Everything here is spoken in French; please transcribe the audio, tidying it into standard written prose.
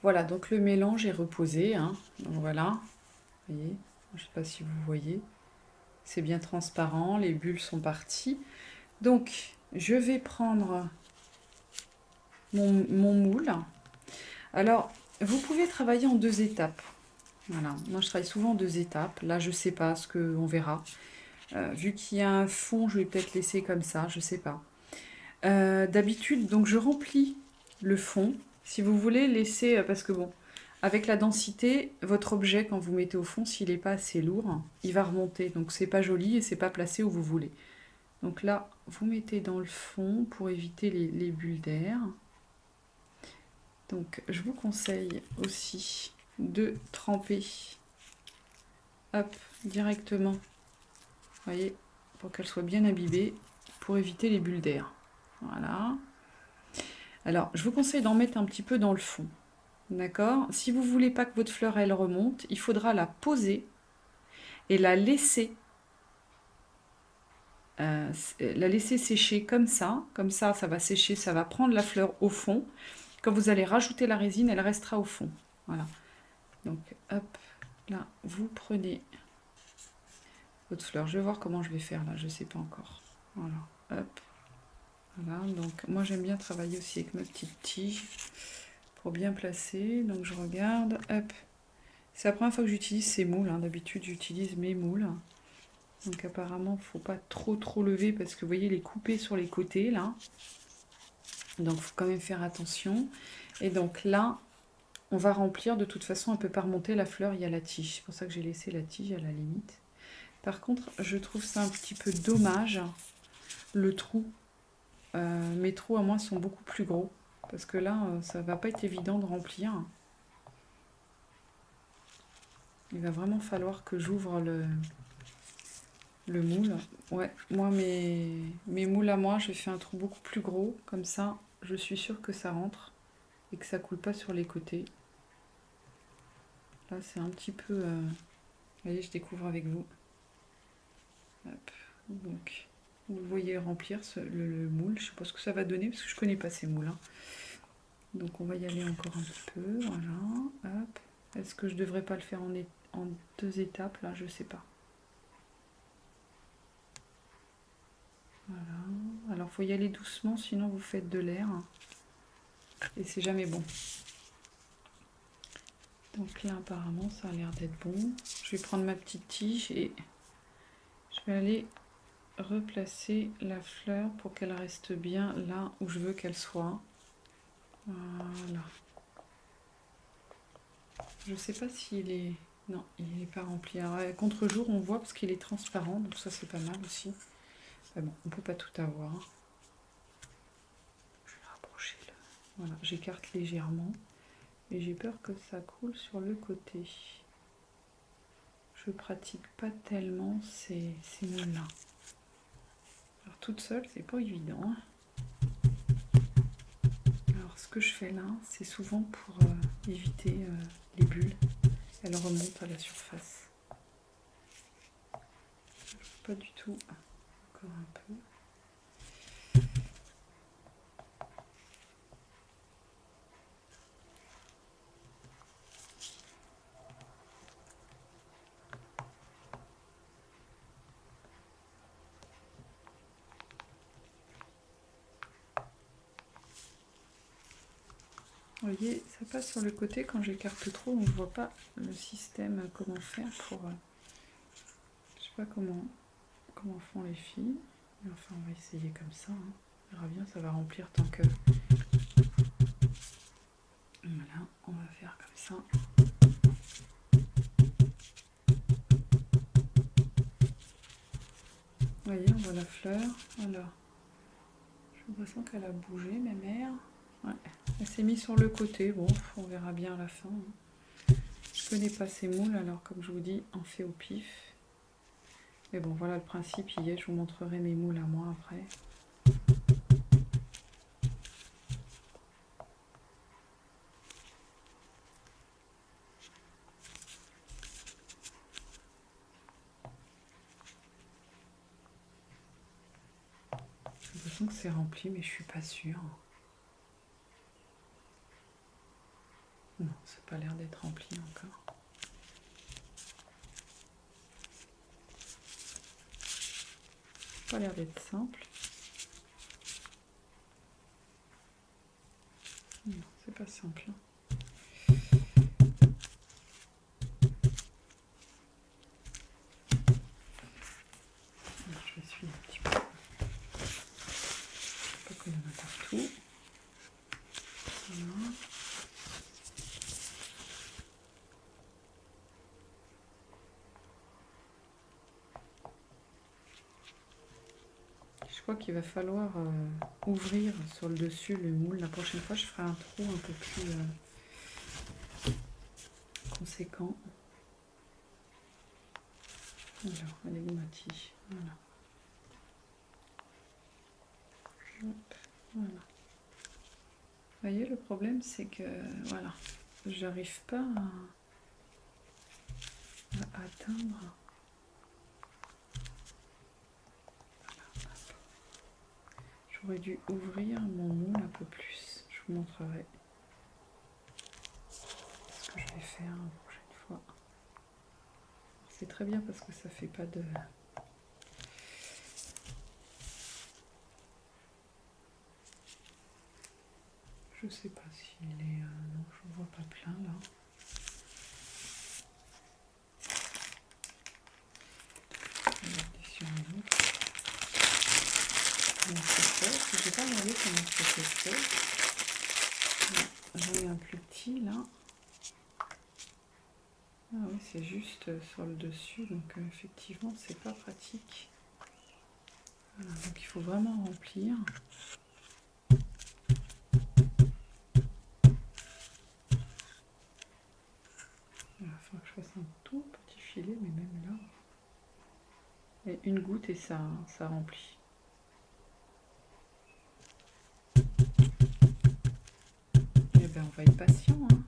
Voilà, donc le mélange est reposé, hein. Donc voilà, vous voyez, je ne sais pas si vous voyez, c'est bien transparent, les bulles sont parties. Donc, je vais prendre mon moule. Alors, vous pouvez travailler en 2 étapes. Voilà, moi je travaille souvent en 2 étapes. Là, je sais pas ce que on verra. Vu qu'il y a un fond, je vais peut-être laisser comme ça, je sais pas. D'habitude, donc je remplis le fond. Si vous voulez laisser, parce que bon, avec la densité, votre objet quand vous mettez au fond, s'il n'est pas assez lourd, il va remonter. Donc c'est pas joli et c'est pas placé où vous voulez. Donc là, vous mettez dans le fond pour éviter les bulles d'air. Donc je vous conseille aussi de tremper, hop, directement, vous voyez, pour qu'elle soit bien imbibée, pour éviter les bulles d'air. Voilà. Alors, je vous conseille d'en mettre un petit peu dans le fond. D'accord? Si vous ne voulez pas que votre fleur elle remonte, il faudra la poser et la laisser sécher comme ça. Comme ça va sécher, ça va prendre la fleur au fond. Quand vous allez rajouter la résine, elle restera au fond. Voilà. Donc, hop, là, vous prenez votre fleur. Je vais voir comment je vais faire là, je ne sais pas encore. Voilà, hop. Voilà, donc moi j'aime bien travailler aussi avec ma petite tige pour bien placer. Donc je regarde, hop. C'est la première fois que j'utilise ces moules, hein. D'habitude j'utilise mes moules. Donc apparemment il ne faut pas trop lever parce que vous voyez les couper sur les côtés là. Donc il faut quand même faire attention. Et donc là, on va remplir, de toute façon elle ne peut pas remonter la fleur, il y a la tige. C'est pour ça que j'ai laissé la tige à la limite. Par contre, je trouve ça un petit peu dommage, le trou. Mes trous à moi sont beaucoup plus gros. Parce que là, ça va pas être évident de remplir. Il va vraiment falloir que j'ouvre le moule. Ouais, moi, mes moules à moi, j'ai fait un trou beaucoup plus gros. Comme ça, je suis sûre que ça rentre et que ça coule pas sur les côtés. Là, c'est un petit peu... Vous voyez, je découvre avec vous. Hop. Donc, vous voyez remplir le moule. Je sais pas ce que ça va donner parce que je connais pas ces moules, hein. Donc, on va y aller encore un petit peu. Voilà. Hop. Est-ce que je devrais pas le faire en 2 étapes? Là, je sais pas. Voilà. Alors, faut y aller doucement, sinon vous faites de l'air. Et c'est jamais bon. Donc là, apparemment, ça a l'air d'être bon. Je vais prendre ma petite tige et je vais aller replacer la fleur pour qu'elle reste bien là où je veux qu'elle soit. Voilà. Je sais pas s'il est... Non, il n'est pas rempli. Alors, contre-jour, on voit parce qu'il est transparent, donc ça, c'est pas mal aussi. Mais bon, on peut pas tout avoir. Je vais rapprocher là. Voilà, j'écarte légèrement. Et j'ai peur que ça coule sur le côté. Je pratique pas tellement ces moules-là. Alors toute seule, c'est pas évident, hein. Alors ce que je fais là, c'est souvent pour éviter les bulles. Elles remontent à la surface. Pas du tout. Encore un peu. Vous voyez, ça passe sur le côté quand j'écarte trop, on ne voit pas le système, comment faire pour... je sais pas comment font les filles. Mais enfin, on va essayer comme ça, hein. On verra bien, ça va remplir tant que... Voilà, on va faire comme ça. Vous voyez, on voit la fleur. Alors, j'ai l'impression qu'elle a bougé, ma mère. Ouais, elle s'est mise sur le côté. Bon, on verra bien à la fin. Je connais pas ces moules, alors comme je vous dis, on fait au pif. Mais bon, voilà le principe, y est. Je vous montrerai mes moules à moi après. J'ai l'impression que c'est rempli, mais je suis pas sûre. Non, ça n'a pas l'air d'être rempli encore. Ça n'a pas l'air d'être simple. Non, c'est pas simple. Je vais essuyer un petit peu. Pas qu'il y en a partout. Voilà. Je crois qu'il va falloir ouvrir sur le dessus le moule. La prochaine fois, je ferai un trou un peu plus conséquent. Alors, elle est où ma tige? Voilà. Hop, voilà. Vous voyez, le problème, c'est que, voilà, j'arrive pas à atteindre. J'aurais dû ouvrir mon moule un peu plus. Je vous montrerai ce que je vais faire la prochaine fois. C'est très bien parce que ça fait pas de... Je sais pas s'il est... non, je ne vois pas plein là. Regardez sur un autre. Comment c'est fait? Je n'ai pas regardé comment c'était fait. J'en ai un plus petit là. Ah oui, c'est juste sur le dessus, donc effectivement, c'est pas pratique. Voilà, donc il faut vraiment remplir. Il faut que je fasse un tout petit filet, mais même là, et une goutte et ça remplit. Et bien on va être patient, hein.